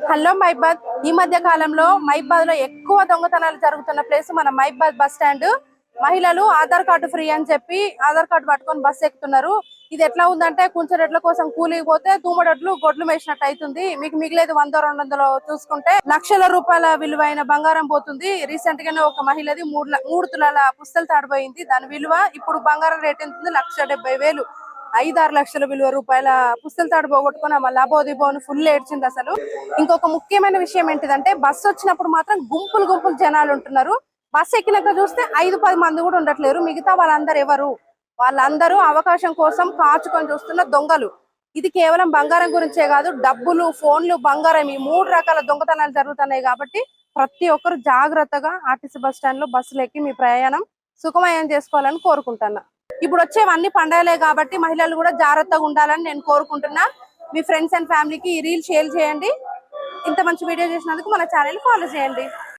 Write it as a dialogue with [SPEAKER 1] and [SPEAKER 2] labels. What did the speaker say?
[SPEAKER 1] Hello మైబాద్. ఈ మధ్య కాలంలో మైబాద్ లో ఎక్కువ దొంగతనాలు జరుగుతున్న ప్లేస్ మన మైబాద్ బస్ స్టాండ్. మహిళలు ఆధార్ కార్డు ఫ్రీ అని చెప్పి ఆధార్ కార్డు పట్టుకొని బస్ ఎక్కుతున్నారు. ఇది ఎట్లా ఉందంటే కుంచెరెడ్ల కోసం కూలికి పోతే తూమడొడ్లు గొడ్లు మేసినట్టు అవుతుంది. మీకు మిగిలేదు 100-200 చూసుకుంటే లక్షల రూపాయల విలువైన బంగారం పోతుంది. రీసెంట్ గానే ఒక మహిళది 3 తులాల పుస్తలు తాడిపోయింది. దాని విలువ ఇప్పుడు బంగారం రేట్ ఎంత ఉంది? 1,70,000. 5-6 లక్షల విలువ రూపాయల పుస్తలు తాడు పోగొట్టుకుని ఆమె లబోదిబోని ఫుల్ ఏడ్చింది అసలు. ఇంకొక ముఖ్యమైన విషయం ఏంటిదంటే బస్సు వచ్చినప్పుడు మాత్రం గుంపులు గుంపులు జనాలు ఉంటున్నారు. బస్సు ఎక్కినాక చూస్తే 5-10 మంది కూడా ఉండట్లేరు. మిగతా వాళ్ళందరూ ఎవరు? వాళ్ళందరూ అవకాశం కోసం కాచుకొని చూస్తున్న దొంగలు. ఇది కేవలం బంగారం గురించే కాదు, డబ్బులు, ఫోన్లు, బంగారం, ఈ 3 రకాల దొంగతనాలు జరుగుతున్నాయి. కాబట్టి ప్రతి ఒక్కరు జాగ్రత్తగా ఆర్టీసీ బస్ స్టాండ్ లో బస్సులు ఎక్కి మీ ప్రయాణం సుఖమయం చేసుకోవాలని కోరుకుంటున్నా. ఇప్పుడు వచ్చేవన్నీ పండగలే కాబట్టి మహిళలు కూడా జాగ్రత్తగా ఉండాలని నేను కోరుకుంటున్నా. మీ ఫ్రెండ్స్ అండ్ ఫ్యామిలీకి ఈ రీల్ షేర్ చేయండి. ఇంత మంచి వీడియో చేసినందుకు మన ఛానల్ ఫాలో చేయండి.